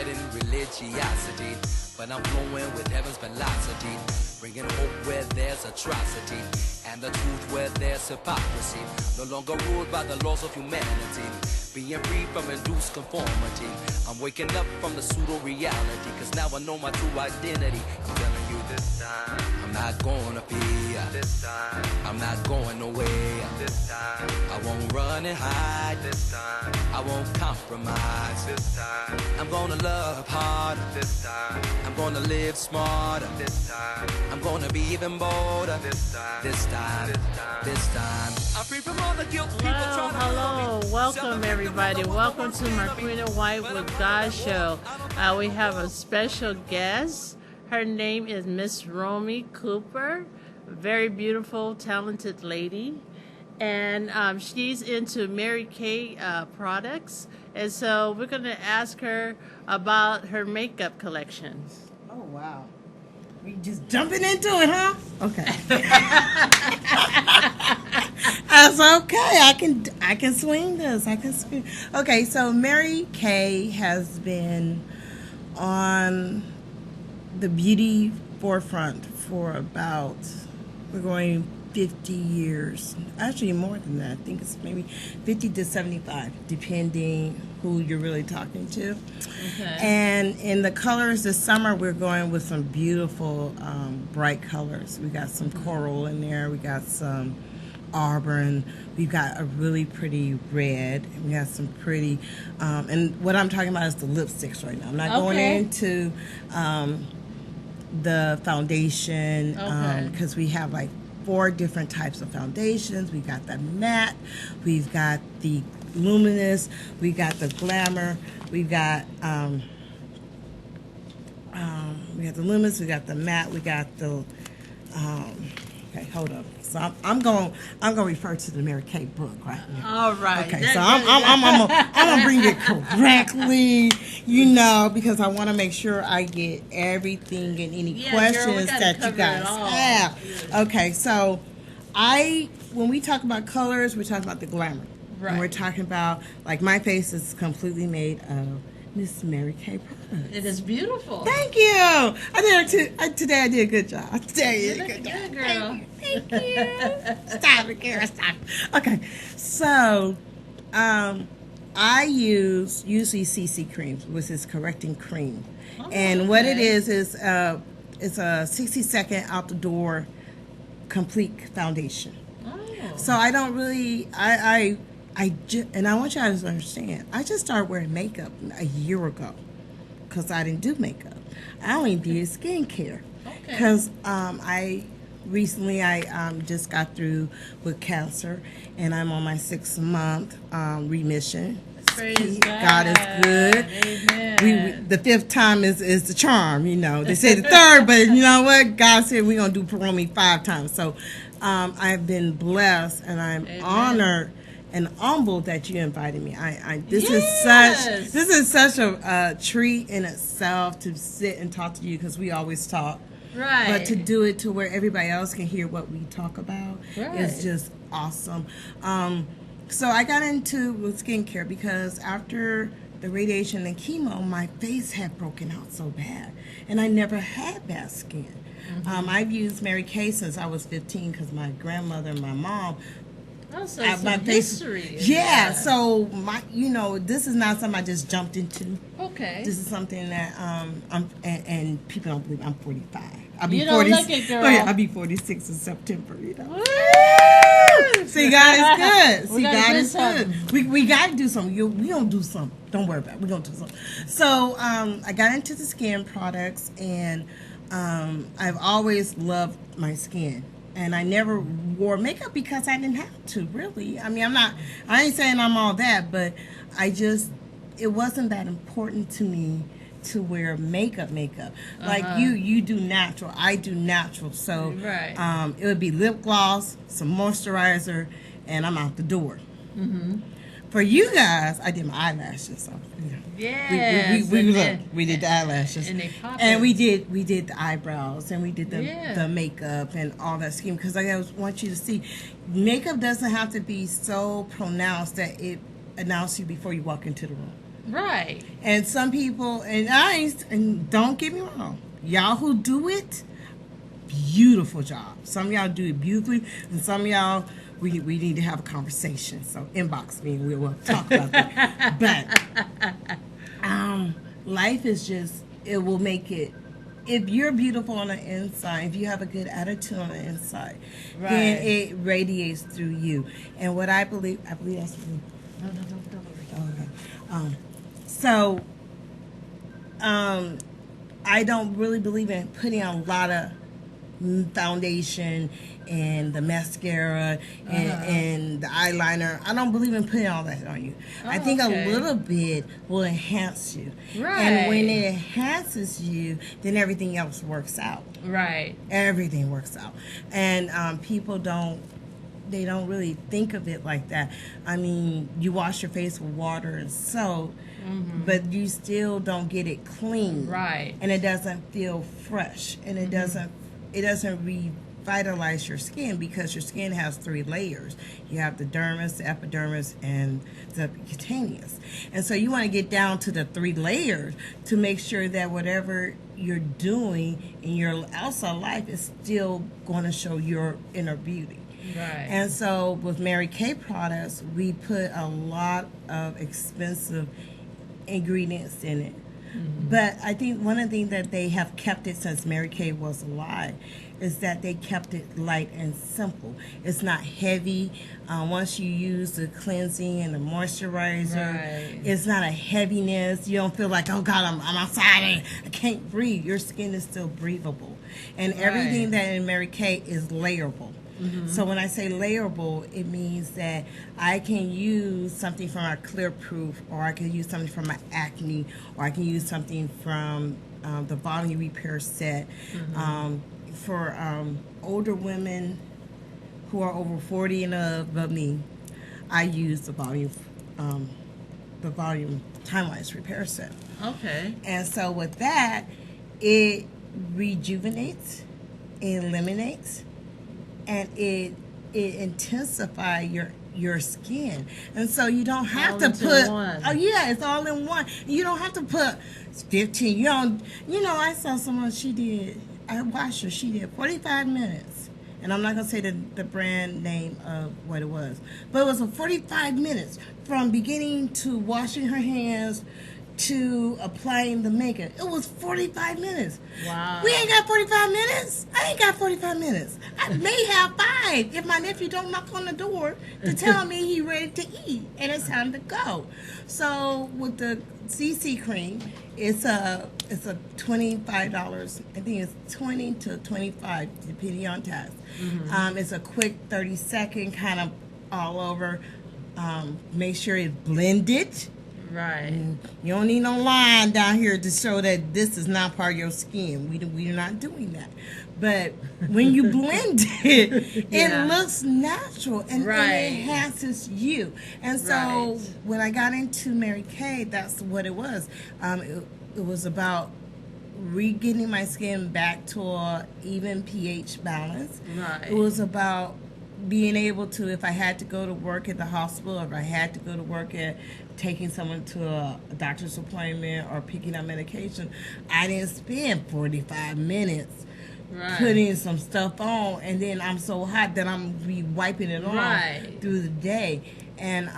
spreading religiosity, but I'm flowing with heaven's velocity, bringing hope where there's atrocity, and the truth where there's hypocrisy. No longer ruled by the laws of humanity, being free from induced conformity. I'm waking up from the pseudo-reality, cause now I know my true identity. I'm telling you this time, I'm not gonna fear. This time, I'm not going nowhere. This time, I won't run and hide. This time, I won't compromise. This time, I'm gonna love harder. This time, I'm gonna live smarter. This time, I'm gonna be even bolder. This time, this time, this time. I'm free from all the guilt. Hello, welcome everybody. Welcome to Marquina White with God Show. We have a special guest. Her name is Miss Rommie Cooper. Very beautiful, talented lady. And she's into Mary Kay products. And so we're going to ask her about her makeup collection. Oh, wow. We just jumping into it, huh? Okay. That's okay. I can swing this. Okay, so Mary Kay has been on the beauty forefront for about, we're going 50 years. Actually more than that. I think it's maybe 50 to 75, depending who you're really talking to. Okay. And in the colors this summer, we're going with some beautiful bright colors. We got some coral in there. We got some auburn. We've got a really pretty red. We got some pretty, and what I'm talking about is the lipsticks right now. I'm not going into the foundation because we have like 4 different types of foundations. We've got the matte, we've got the luminous, we got the glamour, we got the luminous, we got the matte, we got the okay, hold up. So I'm going to refer to the Mary Kay book right now. All right. Okay, so I'm gonna bring it correctly, because I want to make sure I get everything and any questions that you guys have. Okay, so when we talk about colors, we're talking about the glamour. Right. And we're talking about, like, my face is completely made of Miss Mary Kay products. It is beautiful. Thank you. Today I did a good job. Today I did a good job. Girl. Thank you. Stop it, Kara. Stop it. Okay, so I use usually CC creams, which is correcting cream. And what it is it's a 60-second out the door complete foundation. Oh. So I don't really and I want you guys to understand, I just started wearing makeup a year ago because I didn't do makeup. I only did skincare because I just got through with cancer, and I'm on my 6th month remission. Praise God is good. Amen. The 5th time is the charm, They say the 3rd, but you know what? God said we're going to do Rommie 5 times. So I've been blessed, and I'm honored and humbled that you invited me. This is such a treat in itself to sit and talk to you, because we always talk. Right. But to do it to where everybody else can hear what we talk about is just awesome. So I got into with skincare because after the radiation and chemo, my face had broken out so bad, and I never had bad skin. I've used Mary Kay since I was 15 because my grandmother and my mom. Oh, so my history. Yeah, so this is not something I just jumped into. Okay. This is something that and people don't believe I'm 45. I'll be you don't 40. Look it, girl. Oh yeah, I'll be 46 in September. See, God is good. God is good. We got to do something. We gonna do something. Don't worry about it. We're gonna do something. So I got into the skin products, and I've always loved my skin. And I never wore makeup because I didn't have to, really. I mean, I ain't saying I'm all that, but it wasn't that important to me to wear makeup. Like you do natural, I do natural. So it would be lip gloss, some moisturizer, and I'm out the door. For you guys, I did my eyelashes. So, Yes. We did the eyelashes, and we did the eyebrows, and we did the makeup and all that scheme. Because I want you to see, makeup doesn't have to be so pronounced that it announces you before you walk into the room. Right. And some people, and don't get me wrong, y'all who do it, beautiful job. Some of y'all do it beautifully, and some of y'all, we need to have a conversation. So inbox me and we'll talk about that. But life is just, it will make it, if you're beautiful on the inside, if you have a good attitude on the inside, then it radiates through you. And what I believe that's me. No, don't worry. I don't really believe in putting on a lot of foundation and the mascara and the eyeliner. I don't believe in putting all that on you. I think a little bit will enhance you. Right. And when it enhances you, then everything else works out. Right. Everything works out. And people don't really think of it like that. I mean, you wash your face with water and soap, but you still don't get it clean. Right. And it doesn't feel fresh. And it doesn't revitalize your skin, because your skin has 3 layers. You have the dermis, the epidermis, and the cutaneous. And so you want to get down to the 3 layers to make sure that whatever you're doing in your outside life is still going to show your inner beauty. Right. And so with Mary Kay products, we put a lot of expensive ingredients in it. But I think one of the things that they have kept it since Mary Kay was alive is that they kept it light and simple. It's not heavy. Once you use the cleansing and the moisturizer, it's not a heaviness. You don't feel like, oh God, I'm outside and I can't breathe. Your skin is still breathable. And everything that in Mary Kay is layerable. So when I say layerable, it means that I can use something from our Clear Proof, or I can use something from my acne, or I can use something from the volume repair set. For older women who are over 40 and above me, I use the volume time-wise repair set. Okay. And so with that, it rejuvenates, it eliminates, and it intensifies your skin. And so you don't have to put one. Oh yeah, it's all in one. You don't have to put 15. You know, I saw someone, I watched her, she did 45 minutes. And I'm not going to say the brand name of what it was, but it was a 45 minutes from beginning to washing her hands to applying the makeup. It was 45 minutes. Wow. We ain't got 45 minutes. I ain't got 45 minutes. I may have 5 if my nephew don't knock on the door to tell me he ready to eat and it's time to go. So with the CC cream, it's a $25. I think it's 20 to 25 depending on tax. It's a quick 30-second kind of all over. Make sure it's blended. Right. You don't need no line down here to show that this is not part of your skin. We're not doing that. But when you blend it, it looks natural and it enhances you. And so when I got into Mary Kay, that's what it was. It was about getting my skin back to an even pH balance. Right. It was about being able to, if I had to go to work at the hospital, or if I had to go to work at taking someone to a doctor's appointment or picking up medication, I didn't spend 45 minutes putting some stuff on, and then I'm so hot that I'm be wiping it off through the day. And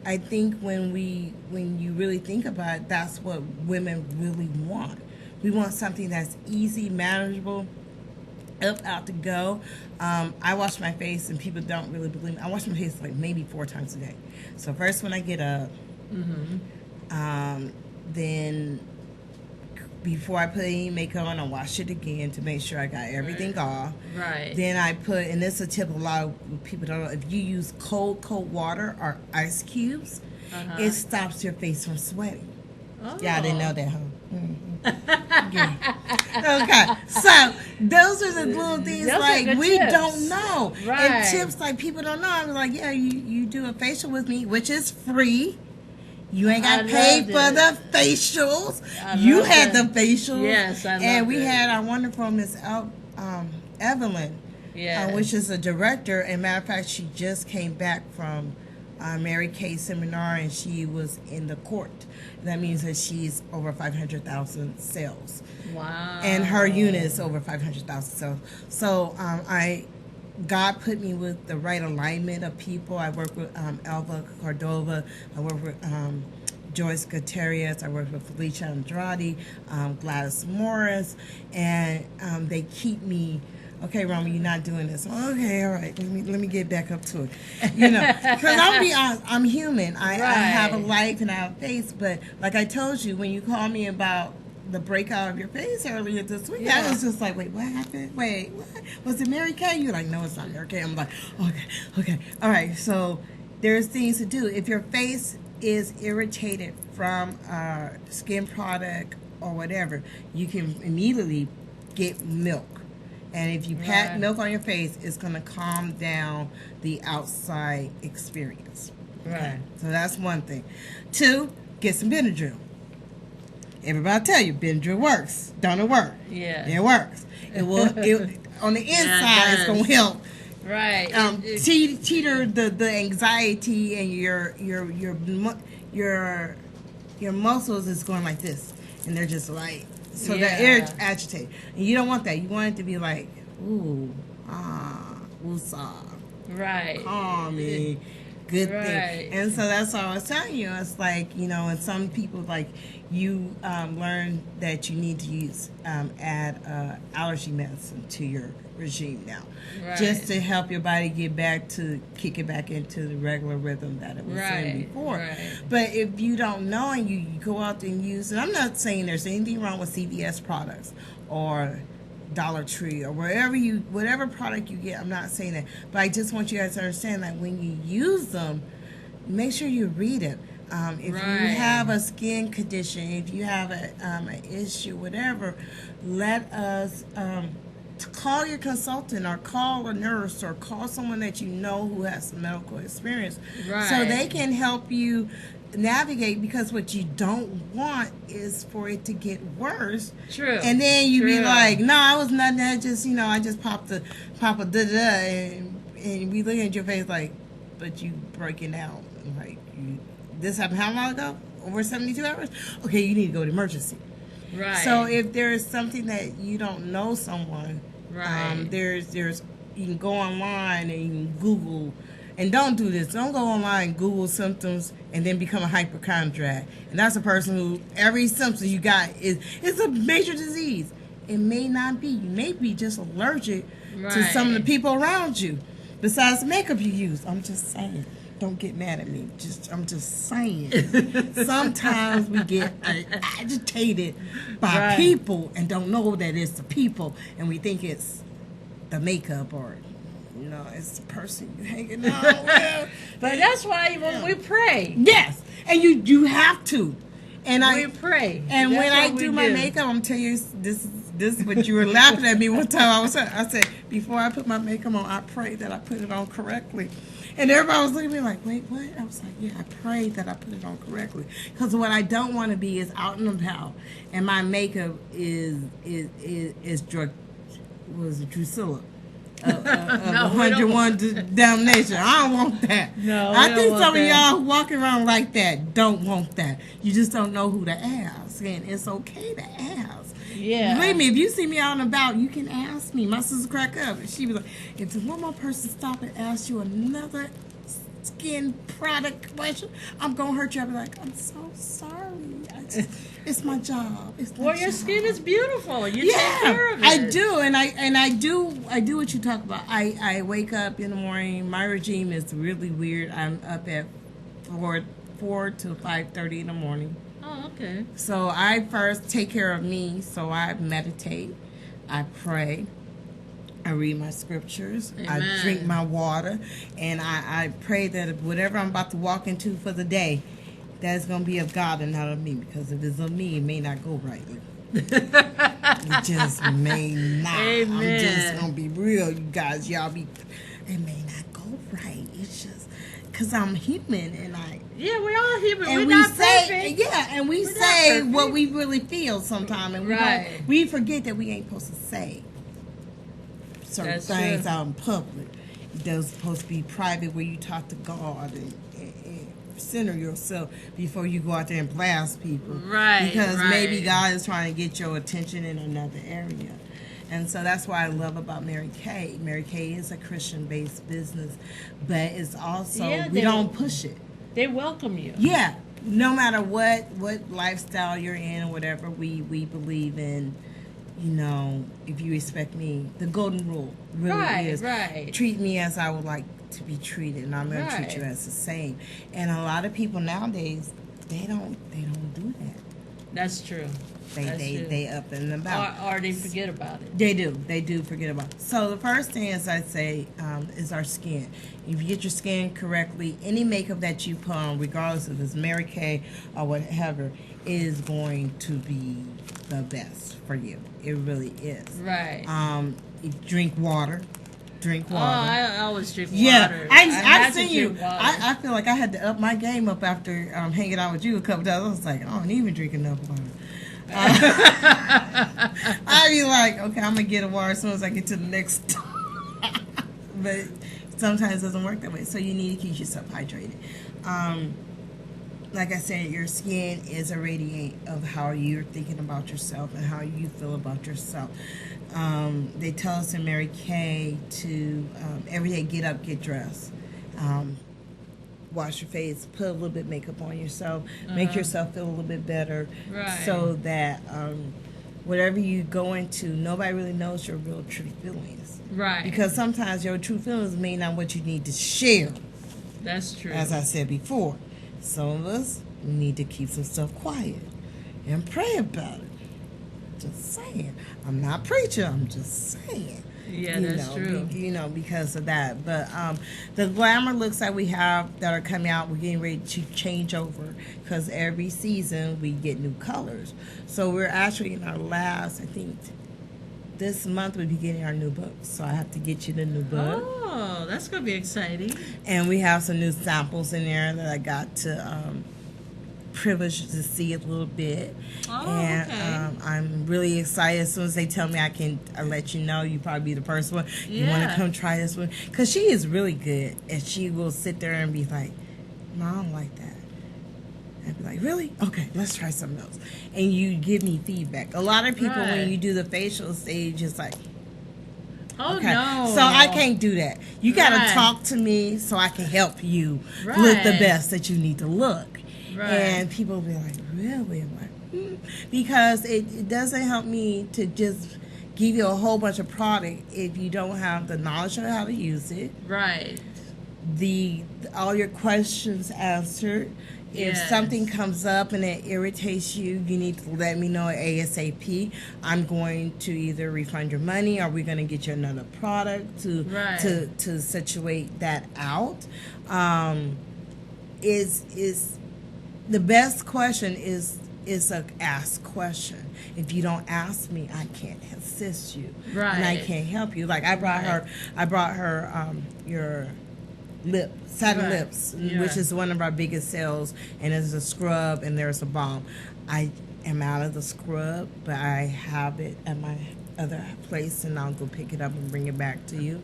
I think when you really think about it, that's what women really want. We want something that's easy, manageable, out to go. I wash my face, and people don't really believe me. I wash my face like maybe 4 times a day. So first when I get up, then before I put any makeup on, I wash it again to make sure I got everything off. Right. Then I put, and this is a tip a lot of people don't know, if you use cold water or ice cubes, it stops your face from sweating. Oh. Yeah, I didn't know that, huh? Okay, so those are the little things like we don't know, and tips like people don't know. I'm like, yeah, you do a facial with me, which is free. You ain't got paid for the facials. You had the facials. Yes, I loved and we had our wonderful Miss Evelyn, which is a director. And matter of fact, she just came back from Mary Kay seminar, and she was in the court. That means that she's over 500,000 sales. Wow. And her unit is over 500,000 sales. So God put me with the right alignment of people. I work with Elva Cordova. I work with Joyce Gutierrez. I work with Felicia Andrade, Gladys Morris, and they keep me. Okay, Rommie, you're not doing this. Okay, all right. Let me get back up to it. You know, because I'll be honest, I'm human. I have a life and I have a face. But like I told you, when you called me about the breakout of your face earlier this week, I was just like, wait, what happened? Wait, what? Was it Mary Kay? You're like, no, it's not Mary Kay. I'm like, okay. All right, so there's things to do. If your face is irritated from a skin product or whatever, you can immediately get milk. And if you pat milk on your face, it's going to calm down the outside experience. Right. So that's one thing. 2, get some Benadryl. Everybody tell you Benadryl works. Don't it work? Yeah. It works. It will. On the inside, it's going to help. Right. Teeter the anxiety and your muscles is going like this, and they're just like. So they're agitated. And you don't want that. You want it to be like, ooh, woosah. Right. Calming. Good right. thing. And so that's what I was telling you. It's like, you know, and some people, like, you learn that you need to add allergy medicine to your regime now. Right. Just to help your body kick it back into the regular rhythm that it was in before. Right. But if you don't know and you go out and use it, I'm not saying there's anything wrong with CVS products or Dollar Tree or whatever product you get. I'm not saying that. But I just want you guys to understand that when you use them, make sure you read it. If you have a skin condition, if you have an issue, whatever, let us call your consultant or call a nurse or call someone that you know who has some medical experience so they can help you navigate, because what you don't want is for it to get worse. True. And then you be like, no, I was nothing. I just popped a da-da, and we look at your face like, but you breaking out. Like, this happened how long ago? Over 72 hours? Okay, you need to go to emergency. Right. So if there is something that you don't know someone, there's you can go online and you can Google, and don't do this. Don't go online and Google symptoms and then become a hypochondriac. And that's a person who every symptom you got is a major disease. It may not be. You may be just allergic to some of the people around you, besides the makeup you use. I'm just saying. Don't get mad at me. I'm just saying. Sometimes we get agitated by people and don't know that it's the people, and we think it's the makeup or, you know, it's the person you're hanging out with. But that's why when we pray. Yes, and you have to. And we pray. And when I do my makeup, I'm telling you, this is what you were laughing at me one time. I said, before I put my makeup on, I pray that I put it on correctly. And everybody was looking at me like, wait, what? I was like, yeah, I prayed that I put it on correctly. Because what I don't want to be is out and about, and my makeup is Drusilla. Of 101 Damnation. I don't want that. No, I think some of y'all who walking around like that don't want that. You just don't know who to ask, and it's okay to ask. Yeah. Believe me, if you see me out and about, you can ask me. My sister cracked up, and she was like, if one more person stop and ask you another skin product question, I'm gonna hurt you. I'll be like, I'm so sorry. It's my job. Your skin is beautiful. You take care of it. I do, and I do what you talk about. I wake up in the morning. My regime is really weird. I'm up at 4 to 5:30 in the morning. Oh, okay. So I first take care of me. So I meditate, I pray, I read my scriptures, Amen. I drink my water, and I pray that whatever I'm about to walk into for the day, that's going to be of God and not of me. Because if it's of me, it may not go right. It just may not. Amen. I'm just going to be real, you guys. It may not go right. It's just because I'm human, and yeah, we're all human. And we're not perfect. Yeah, and we're say what we really feel sometimes, and we forget that we ain't supposed to say certain things out in public. Those supposed to be private, where you talk to God, center yourself before you go out there and blast people. Right. Because right. maybe God is trying to get your attention in another area. And so that's what I love about Mary Kay. Mary Kay is a Christian-based business, but it's also, we don't push it. They welcome you. Yeah. No matter what lifestyle you're in or whatever, we believe in, you know, if you respect me, the golden rule really is. Right. Treat me as I would like to be treated, and I'm going to treat you as the same. And a lot of people nowadays, they don't do that. That's true. They up and about. Or they forget about it. They do forget about it. So the first thing, as I say, is our skin. If you get your skin correctly, any makeup that you put on, regardless if it's Mary Kay or whatever, is going to be the best for you. It really is. Right. Drink water. Drink water. Oh, I always drink water. Yeah, I've seen you. I feel like I had to up my game up after hanging out with you a couple times. I was like, I don't even drink enough water. I'd be like, okay, I'm going to get a water as soon as I get to the next stop. But sometimes it doesn't work that way. So you need to keep yourself hydrated. Like I said, your skin is a radiate of how you're thinking about yourself and how you feel about yourself. They tell us in Mary Kay to every day get up, get dressed. Wash your face, put a little bit of makeup on yourself, make yourself feel a little bit better, so that whatever you go into, nobody really knows your real true feelings. Right. Because sometimes your true feelings may not what you need to share. That's true. As I said before, some of us need to keep some stuff quiet and pray about it. Just saying. I'm not preaching, I'm just saying. Yeah, that's true. You know, because of that. But the glamour looks that we have that are coming out, we're getting ready to change over because every season we get new colors. So we're actually in our last, I think, this month we'll be getting our new books. So I have to get you the new book. Oh, that's going to be exciting. And we have some new samples in there that I got to privileged to see a little bit. And I'm really excited. As soon as they tell me I'll let you know. You probably be the first one. You want to come try this one? Because she is really good. And she will sit there and be like, no, I don't like that. I'd be like, really? Okay, let's try something else. And you give me feedback. A lot of people, when you do the facials, they just like, oh, no. So I can't do that. You got to talk to me so I can help you look the best that you need to look. Right. And people will be like, really? I'm like, because it doesn't help me to just give you a whole bunch of product if you don't have the knowledge of how to use it. Right. All your questions answered. If something comes up and it irritates you, you need to let me know ASAP. I'm going to either refund your money or we're going to get you another product to situate that out. The best question is a ask question. If you don't ask me, I can't assist you, and I can't help you. Like I brought her your satin lips, which is one of our biggest sales, and there's a scrub and there's a balm. I am out of the scrub, but I have it at my other place, and I'll go pick it up and bring it back to you.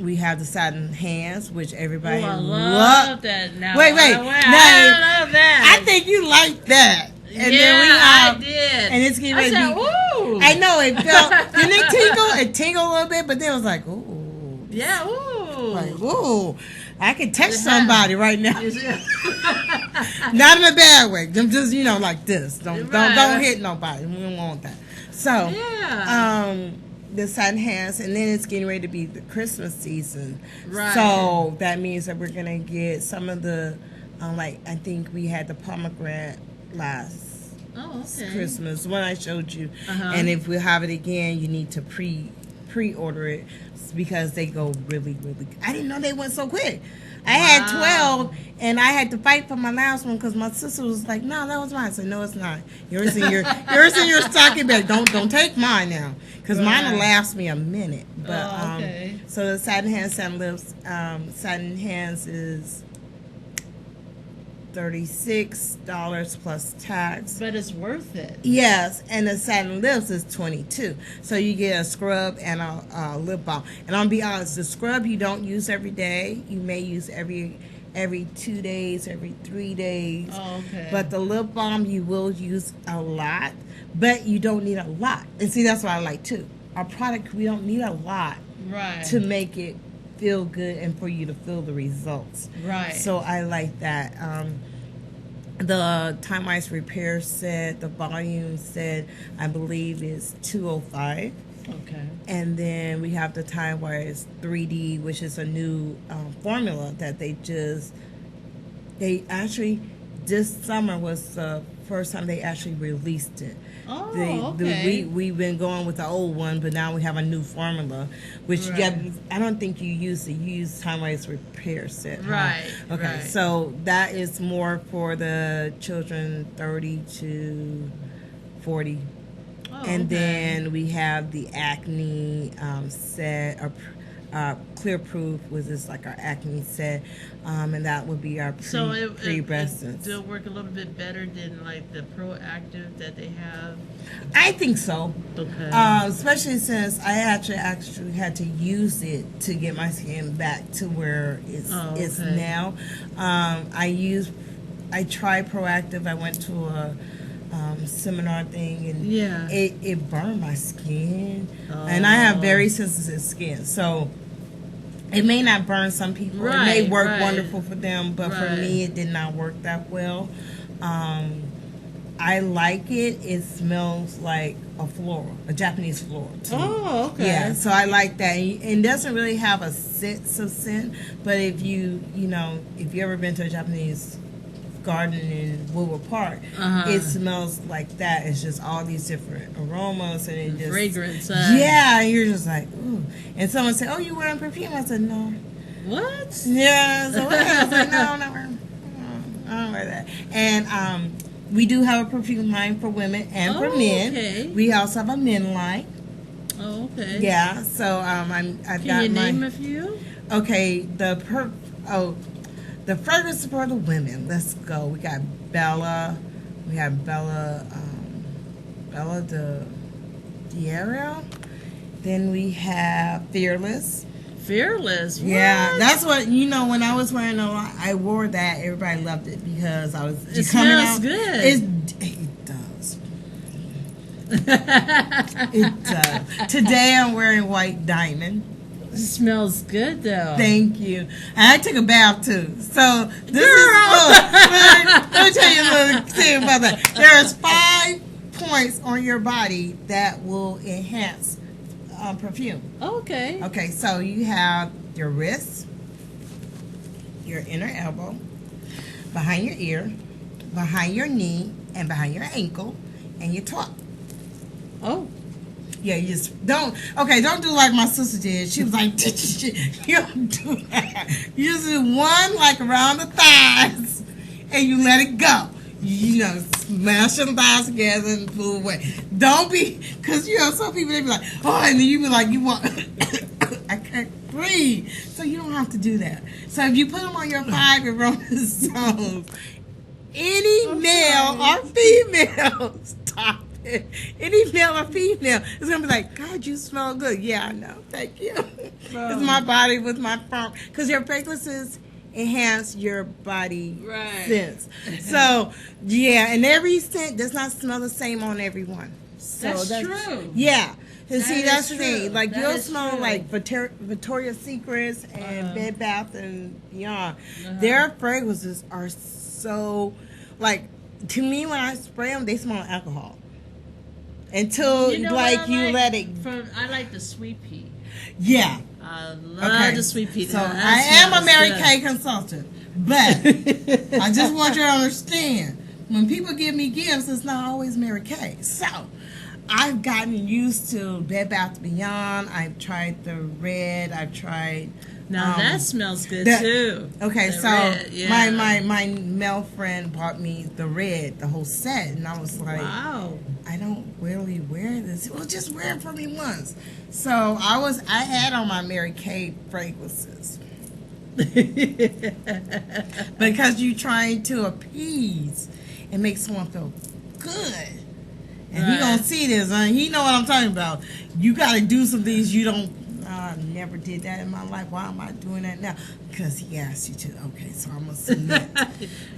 We have the satin hands, which everybody loves. I love that. Now, wait. I love that. I think you like that. And then we have, I did. And it's getting ready to be. Ooh. I know it felt. Didn't it tingle? It tingled a little bit, but then it was like, ooh. Yeah, ooh. Like, ooh. I can touch somebody right now. Not in a bad way. Just like this. Don't hit nobody. We don't want that. So, the satin hands, and then it's getting ready to be the Christmas season. Right. So that means that we're gonna get some of the, I think we had the pomegranate last Christmas when I showed you, and if we have it again, you need to pre-order it because they go really, really. I didn't know they went so quick. I had 12, and I had to fight for my last one because my sister was like, "No, that was mine." I said, "No, it's not. Yours in your stocking bag. Don't take mine now, because mine will last me a minute." But so the satin hands, satin lips, satin hands is $36 plus tax. But it's worth it. Yes, and the satin lips is $22. So you get a scrub and a lip balm. And I'll be honest, the scrub you don't use every day. You may use every every 2 days, every 3 days. Oh, okay. But the lip balm you will use a lot, but you don't need a lot. And see, that's what I like too. Our product, we don't need a lot to make it feel good and for you to feel the results. Right. So I like that. The time-wise repair set, the volume set, I believe is 205. Okay. And then we have the time-wise 3D, which is a new formula that they actually, this summer was the first time they actually released it. Oh, okay. We've been going with the old one, but now we have a new formula, which I don't think you use it. You use time-wise repair set. Huh? Right. Okay, right. so that is more for the children 30 to 40. Oh, And okay. then we have the acne set, Clear Proof, which is like our acne set, and that would be our pre-breastness. Does it work a little bit better than like the Proactive that they have? I think so. Okay. Especially since I actually had to use it to get my skin back to where it's now. I tried Proactive. I went to a seminar thing, and it burned my skin, and I have very sensitive skin, so it may not burn some people. It may work wonderful for them, but for me it did not work that well. I like it. It smells like a Japanese floral to me. Oh, okay. Yeah, so I like that. It doesn't really have a scent, but if you ever been to a Japanese garden in Woodward Park, it smells like that. It's just all these different aromas and it just fragrance. Yeah, you're just like, ooh. And someone said, "Oh, you wearing perfume?" I said, "No." What? Yeah. So I was like, "No, I'm not wearing. I don't wear that." And we do have a perfume line for women and for men. Okay. We also have a men line. Oh, okay. Yeah. So I've Can got you name a few? Okay. The fragrance for the women. Let's go. We got Bella. We have Bella de Diero. Then we have Fearless. Fearless. What? Yeah, that's what when I was wearing I wore that. Everybody loved it because I was It coming smells out. good. It does. It does. Today I'm wearing White Diamond. It smells good though. Thank you. And I took a bath too. So this let me tell you a little thing about that. There's 5 points on your body that will enhance perfume. Okay. Okay, so you have your wrist, your inner elbow, behind your ear, behind your knee, and behind your ankle, and your toe. Oh. Yeah, you just don't do like my sister did. She was like, you don't do that. You just do one like around the thighs and you let it go. Smash them thighs together and pull away. Don't be, because some people, they be like, oh, and then you be like, you want, I can't breathe. So you don't have to do that. So if you put them on your 5 aromatherapy zones, any male or female, stop. Any male or female is gonna be like, God, you smell good. Yeah, I know. Thank you. It's my body with my firm, because your fragrances enhance your body scents. So yeah, and every scent does not smell the same on everyone. So that's true. Yeah. And see, that's the true. thing. Like, That you'll is smell true. like Victoria's Secrets and Bed Bath and Beyond. Their fragrances are so, like, to me, when I spray them, they smell like alcohol. Until you let it. I like the sweet pea. Yeah. I love the sweet pea. So I am a Mary Kay consultant, but I just want you to understand, when people give me gifts, it's not always Mary Kay. So I've gotten used to Bed Bath Beyond. I've tried the red. I've tried. Now that smells good too. Okay, the so red, yeah. my male friend bought me the red, the whole set, and I was like, wow. I don't really wear this. Well, just wear it for me once. So I had on my Mary Kay fragrances. Because you're trying to appease and make someone feel good. And he gonna see this, and he know what I'm talking about. You gotta do some things you don't. I never did that in my life. Why am I doing that now? Because he asked you to. Okay, so I'm going to submit.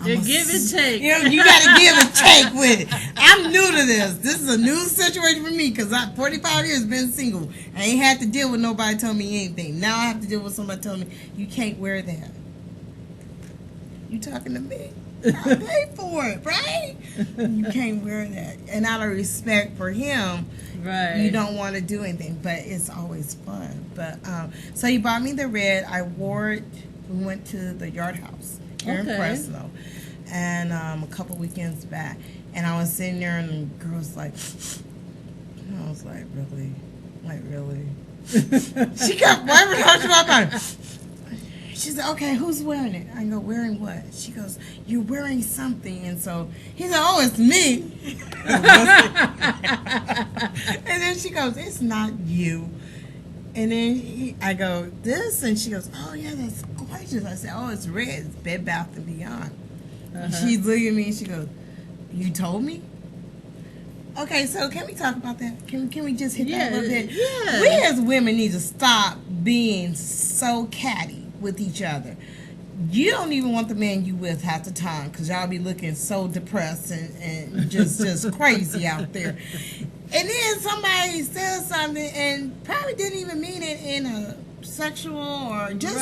You give and take. You got to give and take with it. I'm new to this. This is a new situation for me because I 45 years been single. I ain't had to deal with nobody telling me anything. Now I have to deal with somebody telling me, you can't wear that. You talking to me? I pay for it, right? You can't wear that. And out of respect for him, right, you don't want to do anything. But it's always fun. But so he bought me the red. I wore it. We went to the Yard House here in Fresno, and a couple weekends back. And I was sitting there, and the girl was like, I was like, really? Like, really? She kept wiping her about it. She said, okay, who's wearing it? I go, wearing what? She goes, you're wearing something. And so he said, oh, it's me. And then she goes, it's not you. And then I go, this? And she goes, oh, yeah, that's gorgeous. I said, oh, it's red. It's Bed Bath & Beyond. And she's looking at me and she goes, you told me? Okay, so can we talk about that? Can we just hit that a little bit? Yeah. We as women need to stop being so catty with each other. You don't even want the man you with half the time because y'all be looking so depressed and just crazy out there. And then somebody says something and probably didn't even mean it in a sexual or just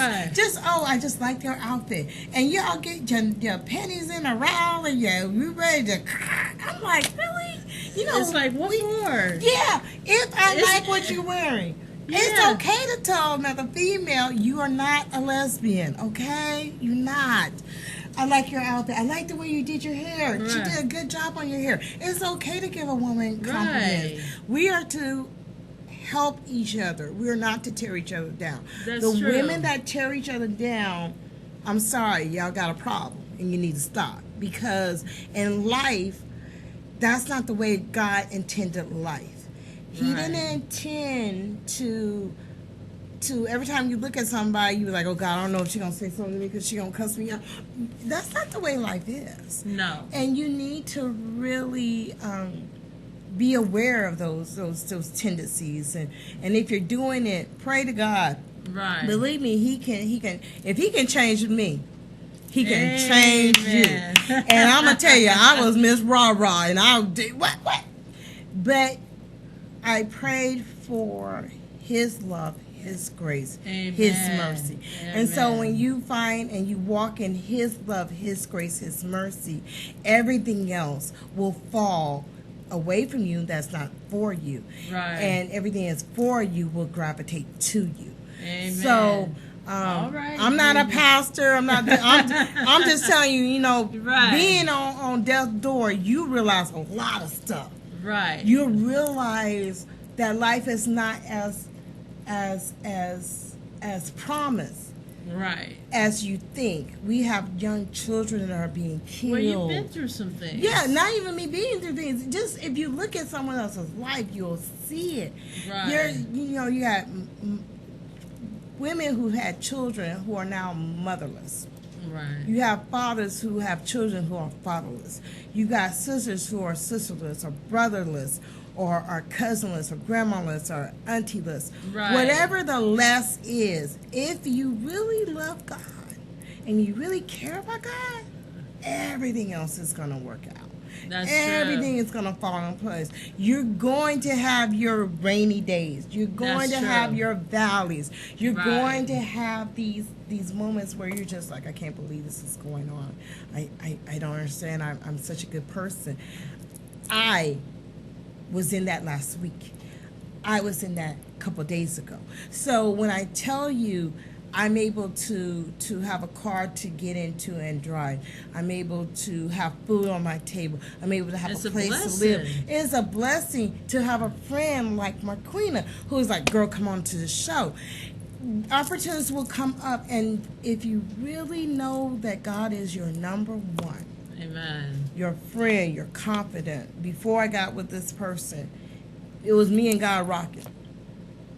oh, I just like their outfit. And y'all get your panties in a round and you ready to cry. I'm like, really? You know, it's like, what for? Yeah, if I like what you're wearing. Yeah. It's okay to tell another female you are not a lesbian, okay? You're not. I like your outfit. I like the way you did your hair. Right. She did a good job on your hair. It's okay to give a woman compliments. Right. We are to help each other. We are not to tear each other down. That's the true. Women that tear each other down, I'm sorry, y'all got a problem and you need to stop. Because in life, that's not the way God intended life. He didn't intend to every time you look at somebody, you be like, oh God, I don't know if she's going to say something to me because she's going to cuss me out. That's not the way life is. No. And you need to really be aware of those tendencies. And if you're doing it, pray to God. Right. Believe me, he can if he can change me, he can change you. And I'm going to tell you, I was Miss Rah-Rah and I did what? But I prayed for his love, his grace, his mercy. And so when you find and you walk in his love, his grace, his mercy, everything else will fall away from you that's not for you. Right. And everything that's for you will gravitate to you. Amen. So all right, I'm not a pastor. I'm just telling you, being on death's door, you realize a lot of stuff. Right. You realize that life is not as promised. Right. As you think. We have young children that are being killed. Well, you've been through some things. Yeah, not even me being through things. Just if you look at someone else's life, you'll see it. Right. You got women who had children who are now motherless. Right. You have fathers who have children who are fatherless. You got sisters who are sisterless or brotherless or are cousinless or grandmaless or auntieless. Right. Whatever the less is, if you really love God and you really care about God, everything else is going to work out. Everything is going to fall in place. You're going to have your rainy days. You're going to have your valleys. You're going to have these moments where you're just like, I can't believe this is going on. I don't understand. I'm such a good person. I was in that last week. I was in that a couple of days ago. So when I tell you I'm able to have a car to get into and drive. I'm able to have food on my table. I'm able to have a place to live. It's a blessing to have a friend like Marquina who's like, girl, come on to the show. Opportunities will come up, and if you really know that God is your number one, amen, your friend, your confidant. Before I got with this person, it was me and God rocking.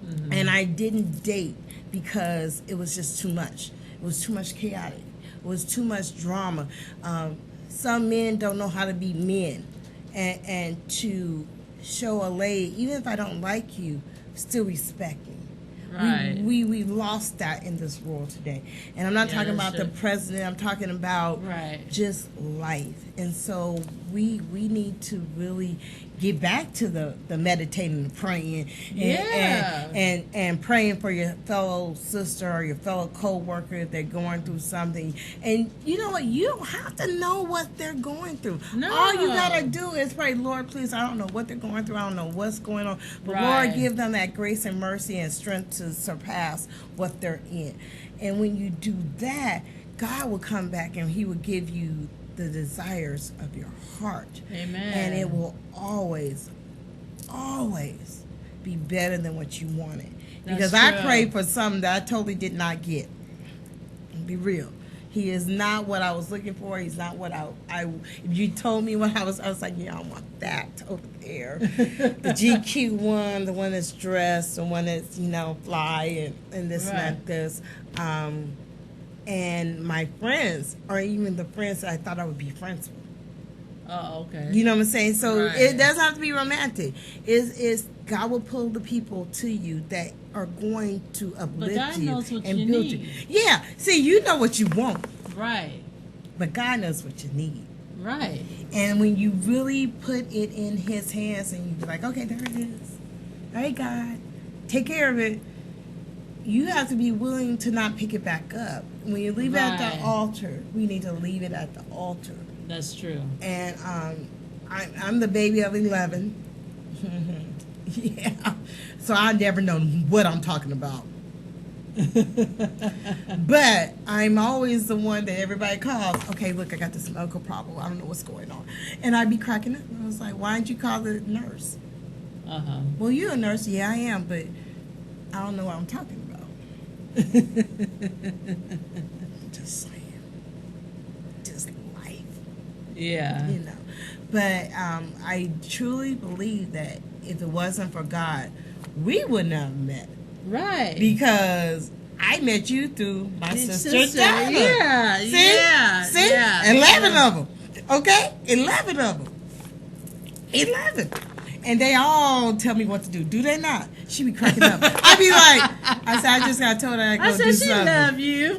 Mm-hmm. And I didn't date because it was just too much. It was too much chaotic. It was too much drama. Some men don't know how to be men. And to show a lady, even if I don't like you, still respect me. Right. We've lost that in this world today. And I'm not talking about the president. I'm talking about just life. And so we need to really get back to the meditating and praying and praying for your fellow sister or your fellow co-worker if they're going through something. And you know what? You don't have to know what they're going through. No. All you got to do is pray, Lord, please, I don't know what they're going through. I don't know what's going on. But Lord, give them that grace and mercy and strength to surpass what they're in. And when you do that, God will come back and he will give you the desires of your heart. Amen. And it will always be better than what you wanted. Because I prayed for something that I totally did not get. Be real. He is not what I was looking for. He's not what I if you told me what I was like, yeah, I want that over there. The GQ one, the one that's dressed, the one that's, fly and this and that, this. And my friends, or even the friends that I thought I would be friends with. Oh, okay. You know what I'm saying? So it doesn't have to be romantic. It's God will pull the people to you that are going to uplift you and build you. Yeah. See, you know what you want. Right. But God knows what you need. Right. And when you really put it in his hands and you be like, okay, there it is. All right, God, take care of it. You have to be willing to not pick it back up. When you leave it at the altar, we need to leave it at the altar. That's true. And I'm the baby of 11. Yeah. So I never know what I'm talking about. But I'm always the one that everybody calls. Okay, look, I got this medical problem. I don't know what's going on. And I'd be cracking up. I was like, why didn't you call the nurse? Well, you're a nurse. Yeah, I am. But I don't know what I'm talking about. Just saying. Just life. Yeah. But I truly believe that if it wasn't for God, we wouldn't have met. Right. Because I met you through my sister Donna. Yeah. See? Yeah. See? Yeah. 11 of them. Okay? 11 of them. 11. And they all tell me what to do. Do they not? She be cracking up. I be like, I just got told I go do something. I said she love you.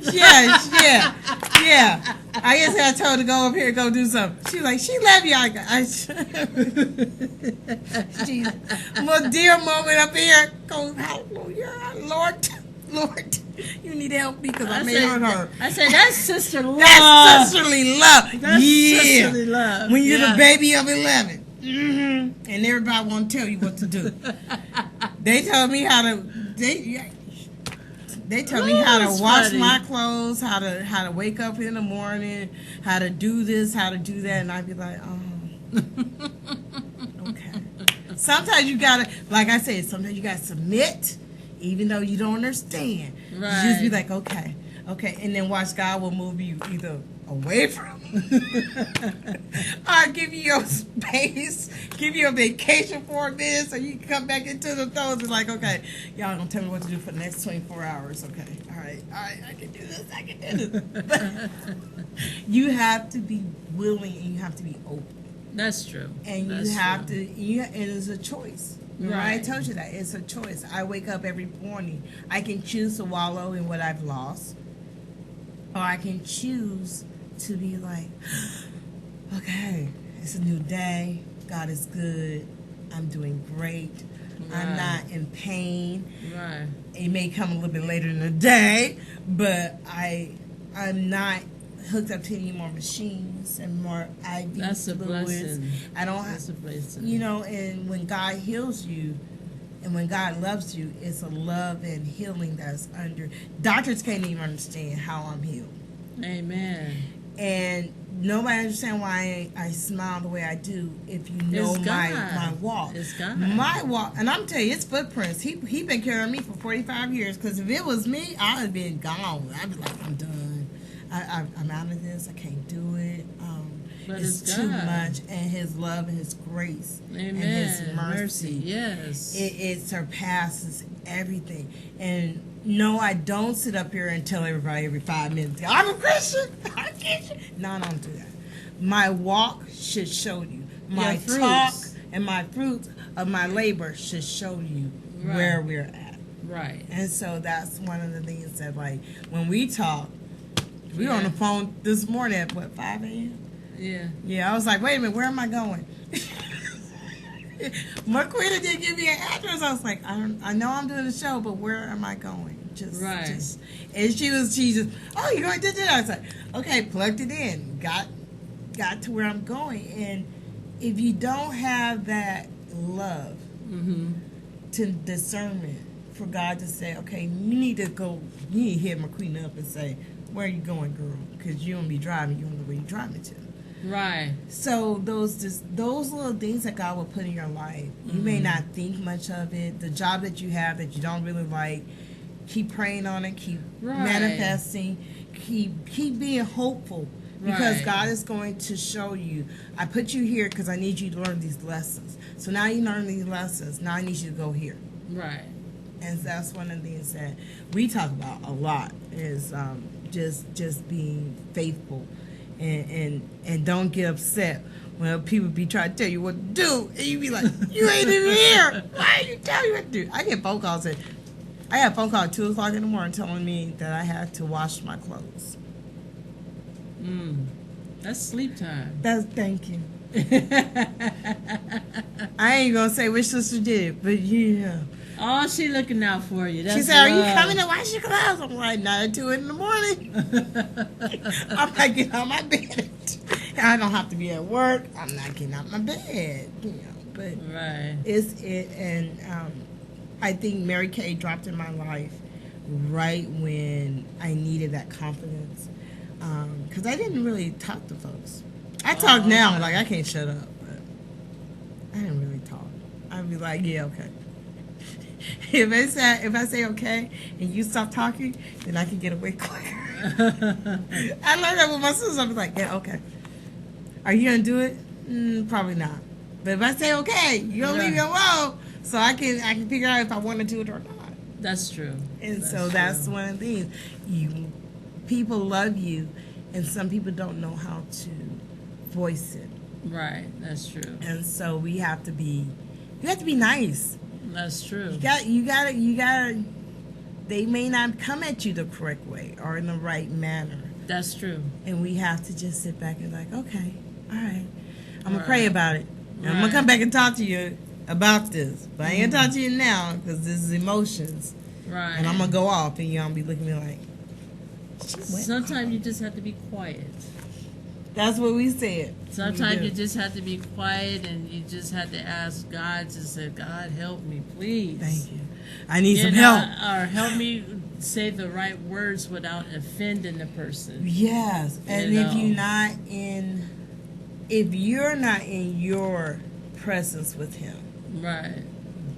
Yeah. I just got told to go up here and go do something. She's like, she love you. She's my dear moment up here. Go, hallelujah, Lord, you need to help me because I made her. I said, that's sister love. That's sisterly love. That's sisterly love. When you're the baby of 11. Mm-hmm. And everybody want to tell you what to do. They tell me how to. They tell me how to wash my clothes, how to wake up in the morning, how to do this, how to do that, and I'd be like, oh, okay. Sometimes you gotta, like I said, sometimes you gotta submit, even though you don't understand. Right. You just be like, okay, and then watch God will move you either away from or give you your space, give you a vacation for a bit so you can come back into the throes and like, okay, y'all gonna tell me what to do for the next 24 hours. Okay, all right, I can do this. But you have to be willing and you have to be open. That's true. And That's you have true. it is a choice. Right. I told you that. It's a choice. I wake up every morning. I can choose to wallow in what I've lost, or I can choose to be like, okay, it's a new day. God is good. I'm doing great. Right. I'm not in pain. Right. It may come a little bit later in the day, but I'm not hooked up to any more machines and more IV That's a fluids. blessing. I don't That's a blessing. And when God heals you and when God loves you, it's a love and healing that's under. Doctors can't even understand how I'm healed. Amen. And nobody understands why I smile the way I do if you know my walk. It's God. My walk, and I'm telling you, it's footprints. He been carrying me for 45 years, because if it was me, I would have been gone. I'd be like, I'm done. I'm out of this. I can't do it. But it's too much. And his love and his grace. Amen. And his mercy. Yes. It surpasses everything. And no, I don't sit up here and tell everybody every 5 minutes, I'm a Christian. I'm a Christian. No, I don't do that. My walk should show you. My talk and my fruit of my labor should show you where we're at. Right. And so that's one of the things that, like, when we talk, we were Yeah. on the phone this morning at, 5 a.m.? Yeah. Yeah, I was like, wait a minute, where am I going? Marquina didn't give me an address. I was like, I know I'm doing the show, but where am I going? Right. And she just, oh, you're going to do that? I was like, okay, plugged it in, got to where I'm going. And if you don't have that love to discernment for God to say, okay, you need to hit Marquina up and say, where are you going, girl? Because you don't be driving, you don't know where you're driving to. Right. So those little things that God will put in your life, you may not think much of it. The job that you have that you don't really like, keep praying on it, keep manifesting, keep being hopeful, because God is going to show you, I put you here because I need you to learn these lessons. So now you learn these lessons. Now I need you to go here. Right. And that's one of the things that we talk about a lot is just being faithful. And don't get upset when people be trying to tell you what to do, and you be like, you ain't even here. Why are you telling me what to do? I get phone calls. I had a phone call at 2 o'clock in the morning telling me that I had to wash my clothes. That's sleep time. Thank you. I ain't gonna say which sister did it, but yeah. Oh, she looking out for you. That's She said, love. are you coming to wash your clothes? I'm like, not at 2 in the morning. I'm not getting out of my bed. I don't have to be at work. I'm not getting out of my bed. But and I think Mary Kay dropped in my life right when I needed that confidence. Because I didn't really talk to folks. I talk now, like I can't shut up, but I didn't really talk. I'd be like, yeah, okay. If I say okay and you stop talking, then I can get away quicker. I learned that with my sister. I was like, yeah, okay. Are you gonna do it? Probably not. But if I say okay, you're gonna leave me alone, so I can figure out if I want to do it or not. That's true. And that's one of the things. People love you, and some people don't know how to voice it. Right. That's true. And so we have to be nice. That's true. You gotta. They may not come at you the correct way or in the right manner. That's true. And we have to just sit back and like, okay, all right, I'm gonna pray about it. And I'm gonna come back and talk to you about this, but I ain't gonna talk to you now because this is emotions. Right. And I'm gonna go off, and you're gonna be looking at me like. Sometimes you just have to be quiet. That's what we said. Sometimes you just have to be quiet, and you just have to ask God to say, God, help me, please. Thank you. I need some help. Or help me say the right words without offending the person. Yes. And if you're not in your presence with him, right,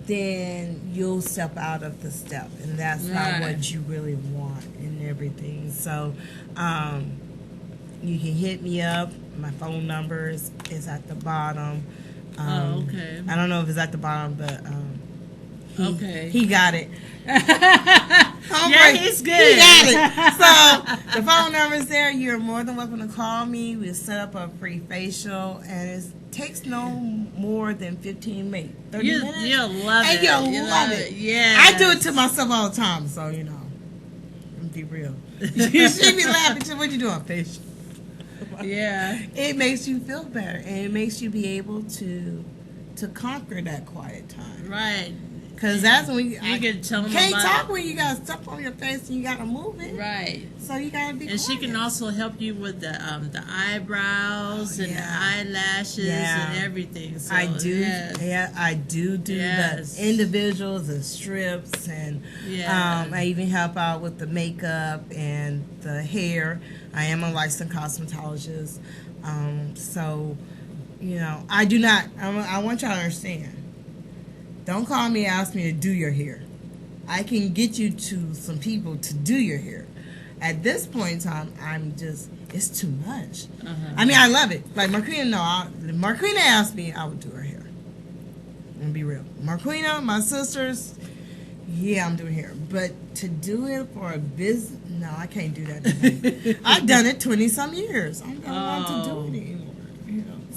then you'll step out of the step, and that's not what you really want and everything. So you can hit me up. My phone number is at the bottom. Okay. I don't know if it's at the bottom, but he got it. He's good. He got it. So the phone number is there. You're more than welcome to call me. We'll set up a free facial, and it takes no more than 30 minutes. You'll love it. And you'll love it. Yeah. I do it to myself all the time, so be real. You should be laughing. What you doing, facial? Yeah. It makes you feel better, and it makes you be able to conquer that quiet time. Right. Because that's when you can tell them can't talk when you got stuff on your face and you got to move it. Right. So you got to be. And quiet. she can also help you with the eyebrows and the eyelashes and everything. So, I do. Yes. Yeah, I do the individuals, the strips, and I even help out with the makeup and the hair. I am a licensed cosmetologist, so I do not. I want y'all to understand. Don't call me and ask me to do your hair. I can get you to some people to do your hair. At this point in time, it's too much. I mean, I love it. Like Marquina, if Marquina asked me, I would do her hair. And be real. Marquina, my sisters, I'm doing hair. But to do it for a business, no, I can't do that. I've done it 20-some years. I don't want to do it anymore.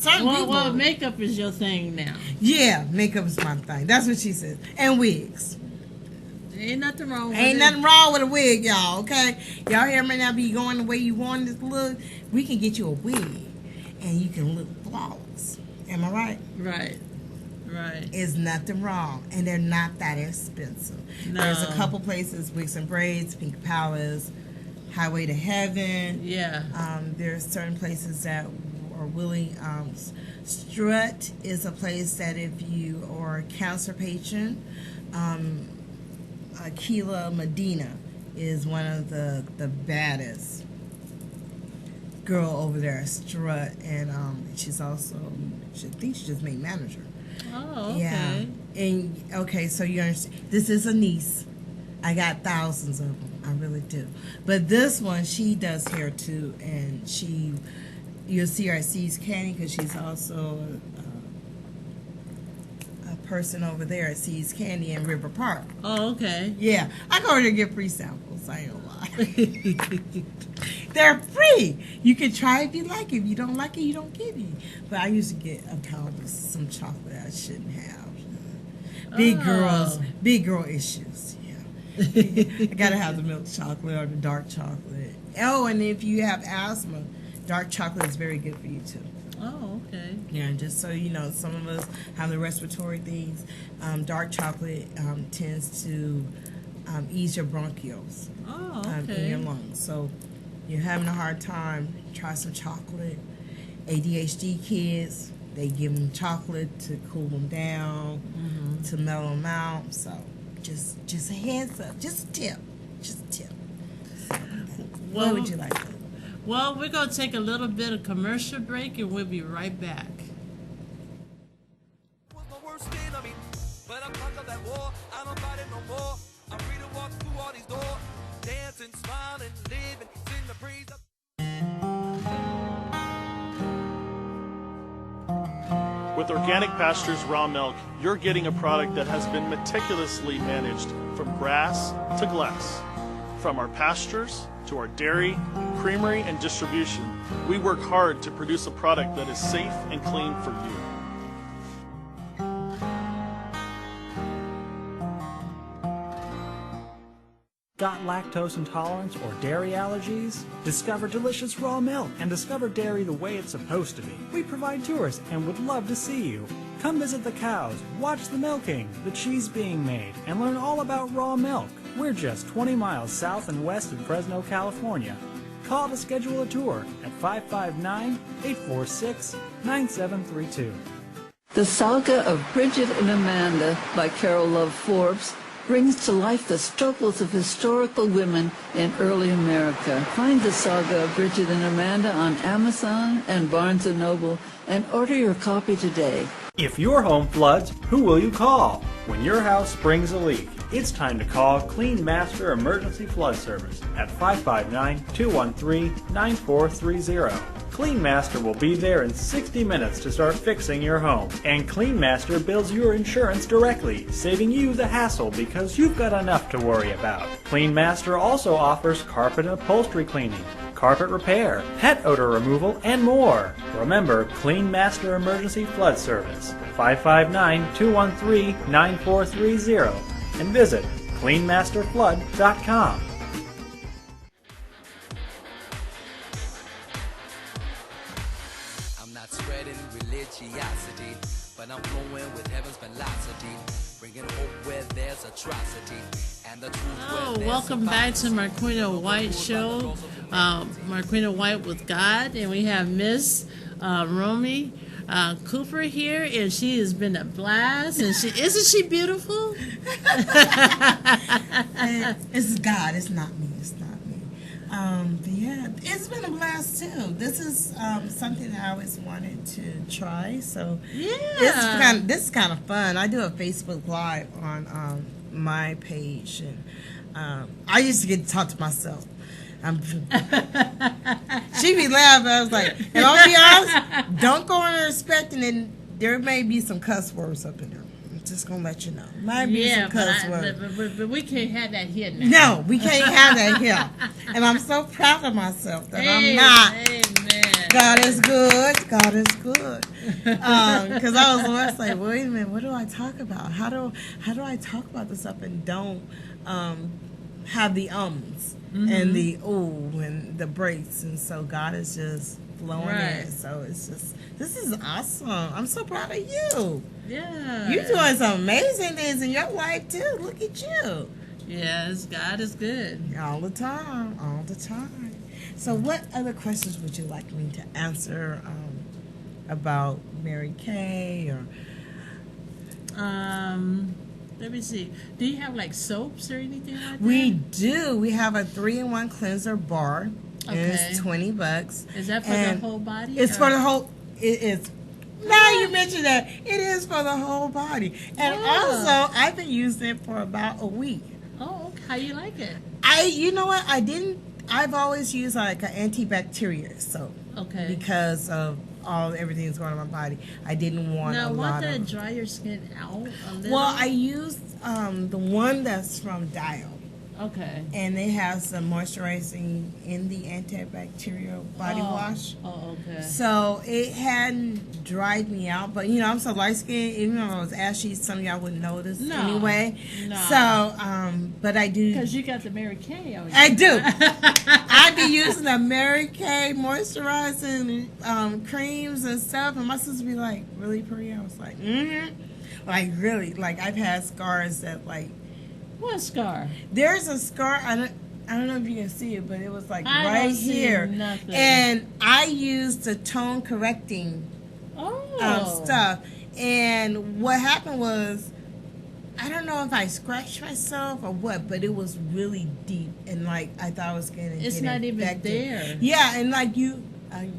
Well, makeup is your thing now. Yeah, makeup is my thing. That's what she says. And wigs. Ain't nothing wrong with Ain't nothing wrong with a wig, y'all, okay? Y'all hair may not be going the way you want it to look. We can get you a wig, and you can look flawless. Am I right? Right. There's nothing wrong, and they're not that expensive. No. There's a couple places, Wigs and Braids, Pink Palace, Highway to Heaven. Yeah. There's certain places that are willing. Strut is a place that if you are a cancer patient, Akila Medina is one of the baddest girl over there at Strut, and she's also, I think she just made manager. Oh, okay. Yeah. And okay, so you understand, this is a niece. I got thousands of them. I really do. But this one, she does hair too, and you'll see her at Seas Candy because she's also a person over there at Seas Candy in River Park. Oh, okay. Yeah, I go over there to get free samples. I ain't gonna lie. They're free. You can try if you like it. If you don't like it, you don't get it. But I used to get a pound of some chocolate I shouldn't have. Big girl issues. I gotta have the milk chocolate or the dark chocolate. Oh, and if you have asthma, dark chocolate is very good for you too. Oh, okay. Yeah, just so you know, some of us have the respiratory things. Dark chocolate tends to ease your bronchioles in your lungs. So you're having a hard time, try some chocolate. ADHD kids, they give them chocolate to cool them down, to mellow them out. So just a heads up, just a tip. What would you like to do? Well, we're going to take a little bit of commercial break, and we'll be right back. With Organic Pastures Raw Milk, you're getting a product that has been meticulously managed from grass to glass. From our pastures to our dairy, creamery, and distribution, we work hard to produce a product that is safe and clean for you. Got lactose intolerance or dairy allergies? Discover delicious raw milk and discover dairy the way it's supposed to be. We provide tours and would love to see you. Come visit the cows, watch the milking, the cheese being made, and learn all about raw milk. We're just 20 miles south and west of Fresno, California. Call to schedule a tour at 559-846-9732. The Saga of Bridget and Amanda by Carol Love Forbes brings to life the struggles of historical women in early America. Find the Saga of Bridget and Amanda on Amazon and Barnes & Noble and order your copy today. If your home floods, who will you call? When your house springs a leak, it's time to call Clean Master Emergency Flood Service at 559-213-9430. Clean Master will be there in 60 minutes to start fixing your home. And Clean Master bills your insurance directly, saving you the hassle because you've got enough to worry about. Clean Master also offers carpet and upholstery cleaning, carpet repair, pet odor removal, and more. Remember, Clean Master Emergency Flood Service, 559-213-9430, and visit cleanmasterflood.com. I'm not spreading religiosity, but I'm flowing with heaven's velocity, bringing hope where there's atrocity. Welcome back to Marquina White Show. Marquina White with God, and we have Miss Rommie Cooper here, and she has been a blast. And isn't she beautiful? It's God. It's not me. It's not me. But yeah, it's been a blast too. This is something that I always wanted to try. So yeah, this is kind of fun. I do a Facebook Live on my page, and I used to get to talk to myself. She be laughing. I was like, and I'll be honest, don't go in there expecting it. There may be some cuss words up in there. I'm just gonna let you know. Might be some cuss words. But we can't have that here now. No, we can't have that here. And I'm so proud of myself that I'm not. Amen. God is good. God is good. Because I was like, wait a minute, what do I talk about? How do I talk about this stuff and don't have the ums and the ooh and the breaks? And so God is just flowing in. So it's just, this is awesome. I'm so proud of you. Yeah. You're doing some amazing things in your life too. Look at you. Yes, God is good. All the time. All the time. So what other questions would you like me to answer about Mary Kay or let me see. Do you have like soaps or anything like that? We do. We have a 3-in-1 cleanser bar. Okay. It's $20. Is that for the whole body? It's for the whole. It is. Now you mentioned that, it is for the whole body. And also, I've been using it for about a week. Oh, okay. How you like it? You know what? I've always used like an antibacterial soap. Okay. Because of everything that's going on in my body. I didn't want now, a lot that of. dry your skin out a little? Well, I used the one that's from Dial. Okay. And it has some moisturizing in the antibacterial body wash. Oh, okay. So it hadn't dried me out, but you know, I'm so light skinned, even though I was ashy, some of y'all wouldn't notice anyway. No. So, but I do. Because you got the Mary Kay on you. I do. I be using the Mary Kay moisturizing creams and stuff, and my sister be like, "Really, Peryia?" I was like, like really, like I've had scars that like. What scar? There's a scar. I don't know if you can see it, but it was like I right don't see here. nothing. And I used the tone correcting stuff. And what happened was, I don't know if I scratched myself or what, but it was really deep, and like I thought I was getting. It's not even there. Yeah, and like you.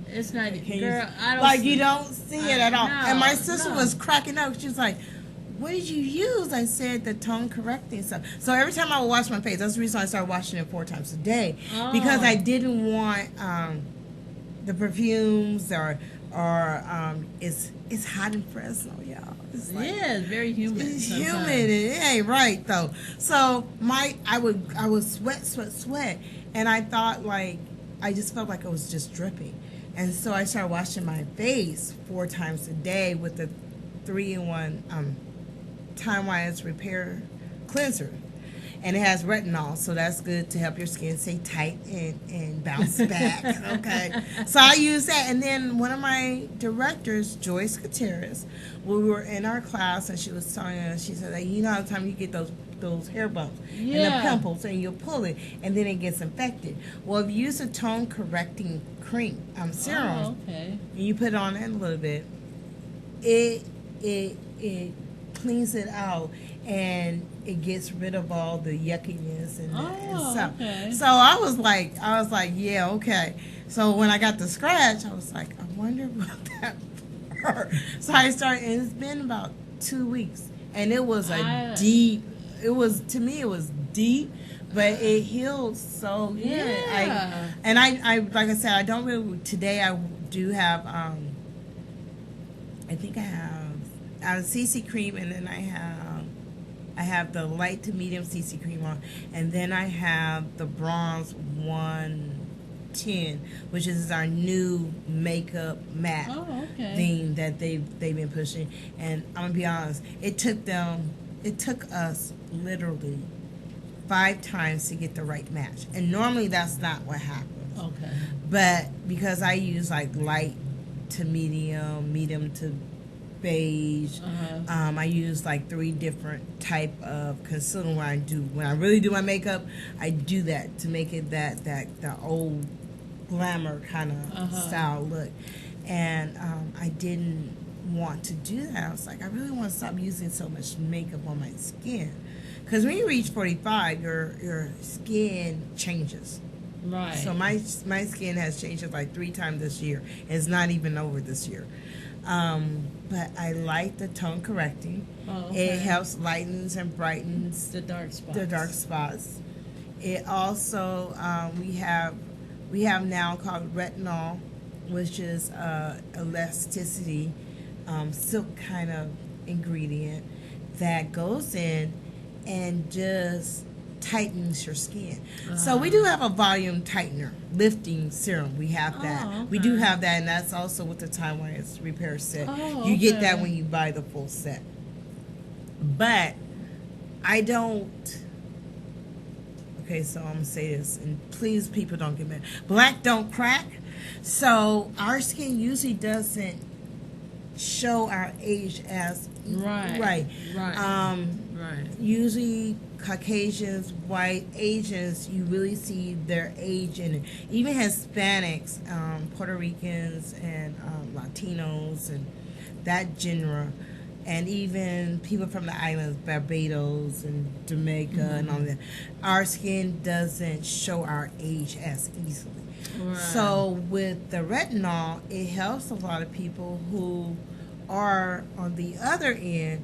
It's not. Girl, I don't. Like you don't see it at all. No, and my sister was cracking up. She was like, "What did you use?" I said the tone correcting stuff. So every time I would wash my face, that's the reason I started washing it 4 times a day, because I didn't want the perfumes or it's hot in Fresno, y'all. It's like, it's very humid. It's sometimes. humid. It ain't right though. So I would sweat, and I thought like I just felt like I was just dripping, and so I started washing my face 4 times a day with the 3-in-1 Time-Wise Repair Cleanser. And it has retinol, so that's good to help your skin stay tight and bounce back. Okay, so I use that. And then one of my directors, Joyce Gutierrez, we were in our class, and she was telling us, she said, you know how the time you get those hair bumps and the pimples, and you pull it, and then it gets infected. Well, if you use a tone correcting cream, serum, and you put it on it a little bit, it cleans it out, and it gets rid of all the yuckiness and stuff. Okay. So I was like, yeah, okay. So when I got the scratch, I was like, I wonder what that hurt. So I started, and it's been about 2 weeks, and it was deep. It was, to me, it was deep, but it healed so good. Yeah. I like I said, I don't really. Today I do have. I think I have a CC cream, and then I have the light to medium CC cream on, and then I have the bronze 110, which is our new makeup matte thing that they've been pushing. And I'm gonna be honest, it took us literally 5 times to get the right match, and normally that's not what happens. Okay. But because I use like light to medium to beige. I use like 3 different type of concealer when I really do my makeup. I do that to make it that old glamour kind of style look. And I didn't want to do that. I was like, I really want to stop using so much makeup on my skin, because when you reach 45, your skin changes. Right. So my skin has changed like 3 times this year. It's not even over this year. But I like the tone correcting. It helps lightens and brightens the dark spots. It also we have now called retinol, which is elasticity, silk kind of ingredient that goes in and just tightens your skin. So we do have a volume tightener, lifting serum. We have that. Okay. We do have that, and that's also with the Time-Wise Repair set. Oh, you get okay. that when you buy the full set. But I don't. Okay, so I'm gonna say this, and please, people, don't get mad. Black don't crack. So our skin usually doesn't show our age as right. Usually Caucasians, white, Asians, you really see their age in it. Even Hispanics, Puerto Ricans, and Latinos, and that genre, and even people from the islands, Barbados and Jamaica, and all that. Our skin doesn't show our age as easily. Right. So with the retinol, it helps a lot of people who are on the other end,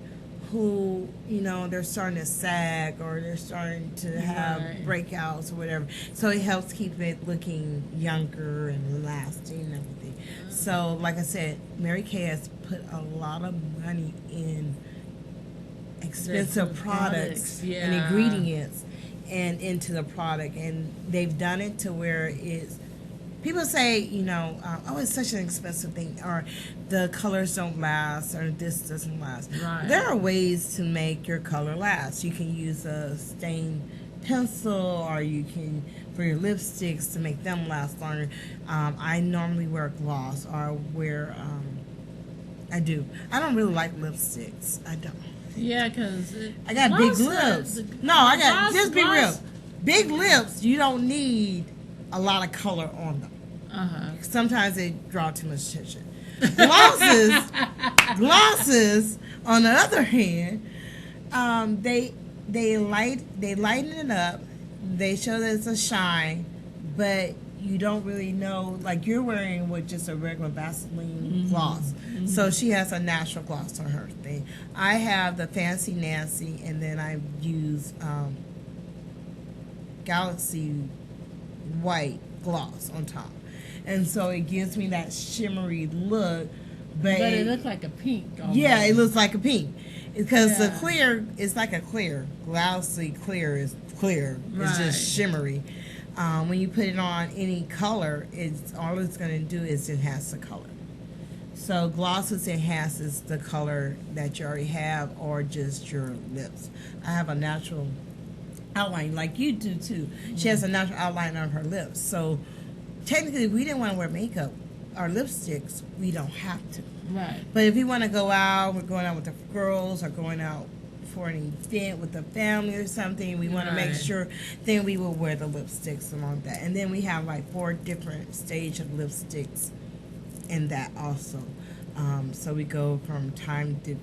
who, you know, they're starting to sag or they're starting to have breakouts or whatever. So it helps keep it looking younger and lasting and everything. So like I said, Mary Kay has put a lot of money in expensive products and ingredients and into the product, and they've done it to where it's, people say, you know, oh, it's such an expensive thing, or the colors don't last, or this doesn't last. Right. There are ways to make your color last. You can use a stained pencil, or you can, for your lipsticks, to make them last longer. I normally wear gloss, or wear, I don't really like lipsticks. I don't. Yeah, because I got big lips. Just be real. Big lips, you don't need a lot of color on them. Sometimes they draw too much attention. Glosses, on the other hand, they lighten it up. They show that it's a shine, but you don't really know. Like, you're wearing with just a regular Vaseline gloss, so she has a natural gloss on her thing. I have the Fancy Nancy, and then I use Galaxy White gloss on top, and so it gives me that shimmery look. But it looks like a pink. Almost. Yeah, it looks like a pink, because the clear is like a clear. Galaxy clear is clear. It's just shimmery. When you put it on any color, all it's going to do is enhance the color. So glosses enhances the color that you already have, or just your lips. I have a natural outline, like you do too. She has a natural outline on her lips. So technically, if we didn't want to wear makeup or lipsticks, we don't have to. Right. But if we want to go out, we're going out with the girls, or going out for an event with the family or something, we want to make sure, then we will wear the lipsticks and all that. And then we have like 4 different stages of lipsticks in that also. So we go from time to...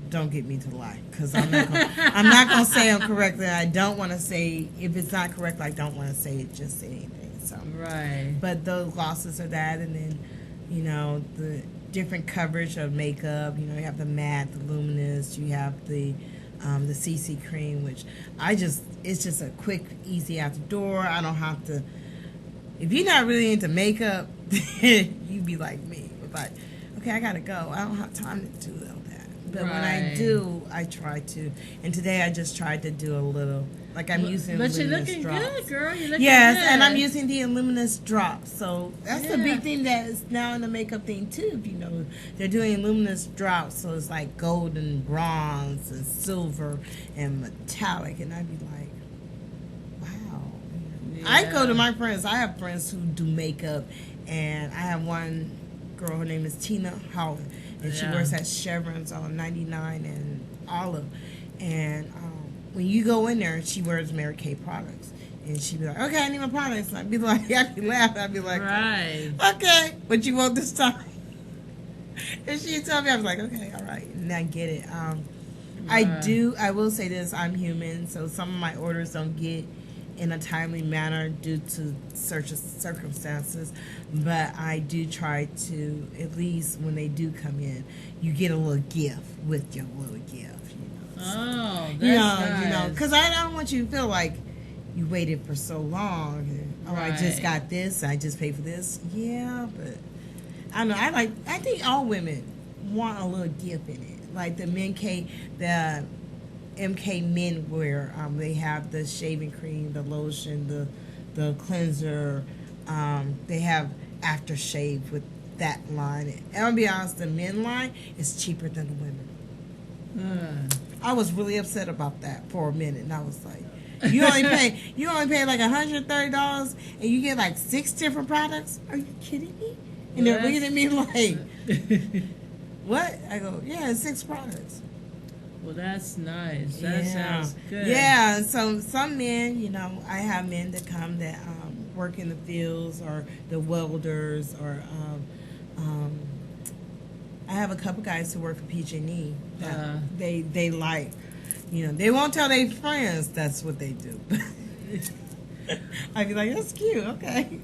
Don't get me to lie, because I'm not gonna say them correctly. I don't want to say, if it's not correct, I don't want to say it, just say anything. So but those glosses are that, and then, you know, the different coverage of makeup. You know, you have the matte, the luminous. You have the CC cream, which it's just a quick, easy out the door. I don't have to. If you're not really into makeup, you be like me. Like, okay, I gotta go. I don't have time to do all that. But when I do, I try to. And today I just tried to do a little. Like, I'm using But you're luminous looking drops. good, girl. You're looking Yes, good. and I'm using the luminous drops. So that's the big thing that is now in the makeup thing too. If you know, they're doing luminous drops, so it's like gold and bronze and silver and metallic, and I'd be like, wow. I go to my friends. I have friends who do makeup, and I have one girl. Her name is Tina Holland, and she works at Chevron's on 99 and Olive, and when you go in there, she wears Mary Kay products. And she'd be like, okay, I need my products. And I'd be like, I'd be laughing. I'd be like, okay, what you want this time? And she'd tell me, I was like, okay, all right. And I get it. I will say this, I'm human, so some of my orders don't get in a timely manner due to circumstances. But I do try to, at least when they do come in, you get a little gift with your little gift. Oh, that's nice. You know, because I don't want you to feel like you waited for so long. I just got this. I just paid for this. Yeah, but I don't know. I think all women want a little gift in it. Like the men cake, the MK men wear. They have the shaving cream, the lotion, the cleanser. They have aftershave with that line. And I'll be honest, the men line is cheaper than the women. I was really upset about that for a minute, and I was like, you only pay like $130 and you get like 6 different products? Are you kidding me? And they're looking at me like, what? I go, yeah, it's 6 products. Well, that's nice. That sounds good. Yeah, so some men, I have men that come that work in the fields, or the welders, or I have a couple guys who work for PG&E that they like. They won't tell their friends that's what they do. I'd be like, that's cute, okay.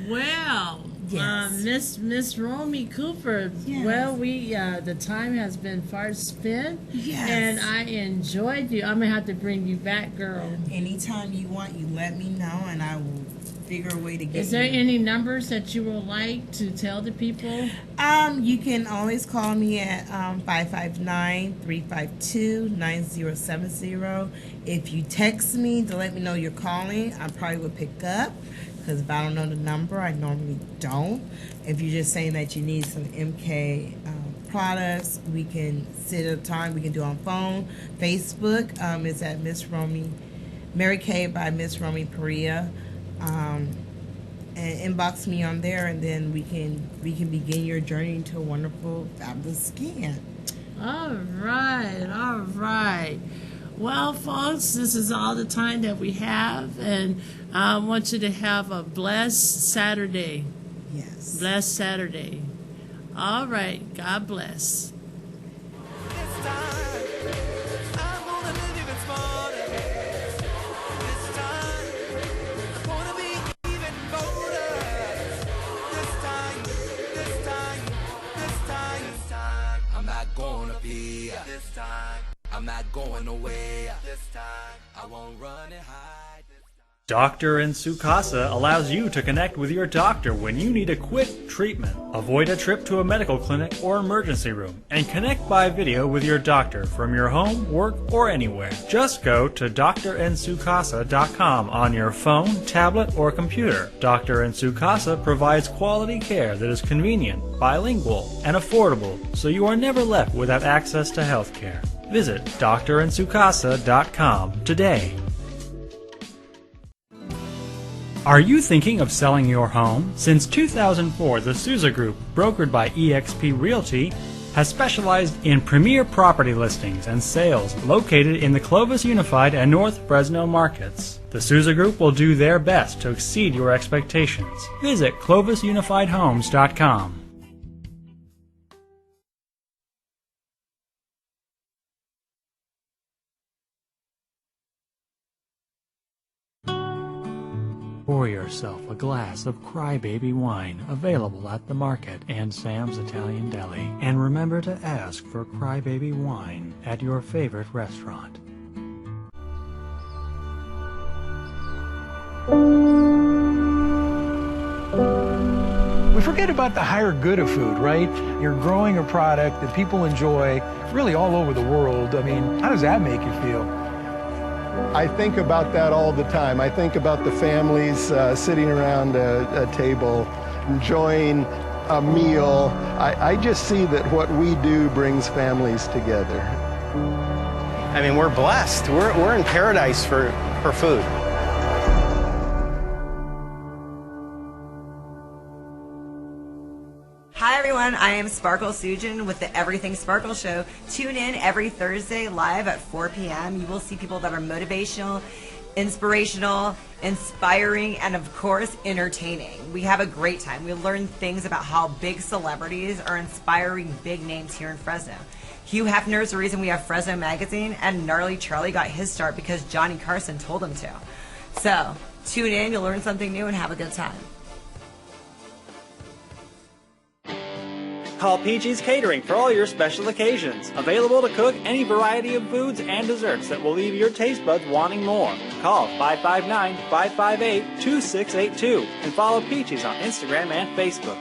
Well, yes. Miss Rommie Cooper, yes. Well, the time has been far spent, yes. And I enjoyed you. I'm going to have to bring you back, girl. Anytime you want, you let me know, and I will figure a way to get Is there any numbers that you would like to tell the people? You can always call me at 559-352-9070. If you text me to let me know you're calling, I probably would pick up, because if I don't know the number, I normally don't. If you're just saying that you need some MK products, we can sit at a time. We can do it on phone. Facebook is at Miss Rommie, Mary Kay by Miss Rommie Peryia. And inbox me on there, and then we can begin your journey into a wonderful, fabulous skin. All right. Well, folks, this is all the time that we have, and I want you to have a blessed Saturday. Yes. Blessed Saturday. All right. God bless. I'm not going away. This time, I won't run and hide. Doctor in Sukasa allows you to connect with your doctor when you need a quick treatment. Avoid a trip to a medical clinic or emergency room, and connect by video with your doctor from your home, work, or anywhere. Just go to drinsukasa.com on your phone, tablet, or computer. Dr. in Sukasa provides quality care that is convenient, bilingual, and affordable, so you are never left without access to health care. Visit drinsukasa.com today. Are you thinking of selling your home? Since 2004, the Souza Group, brokered by eXp Realty, has specialized in premier property listings and sales located in the Clovis Unified and North Fresno markets. The Souza Group will do their best to exceed your expectations. Visit clovisunifiedhomes.com. Pour yourself a glass of Crybaby wine, available at the market and Sam's Italian Deli. And remember to ask for Crybaby wine at your favorite restaurant. We forget about the higher good of food, right? You're growing a product that people enjoy really all over the world. I mean, how does that make you feel? I think about that all the time. I think about the families sitting around a table, enjoying a meal. I just see that what we do brings families together. I mean, we're blessed. We're in paradise for food. Hi everyone, I am Sparkle Sujin with the Everything Sparkle Show. Tune in every Thursday live at 4 p.m. You will see people that are motivational, inspirational, inspiring, and of course, entertaining. We have a great time. We learn things about how big celebrities are inspiring big names here in Fresno. Hugh Hefner is the reason we have Fresno Magazine, and Gnarly Charlie got his start because Johnny Carson told him to. So, tune in, you'll learn something new, and have a good time. Call Peachy's Catering for all your special occasions. Available to cook any variety of foods and desserts that will leave your taste buds wanting more. Call 559-558-2682 and follow Peachy's on Instagram and Facebook.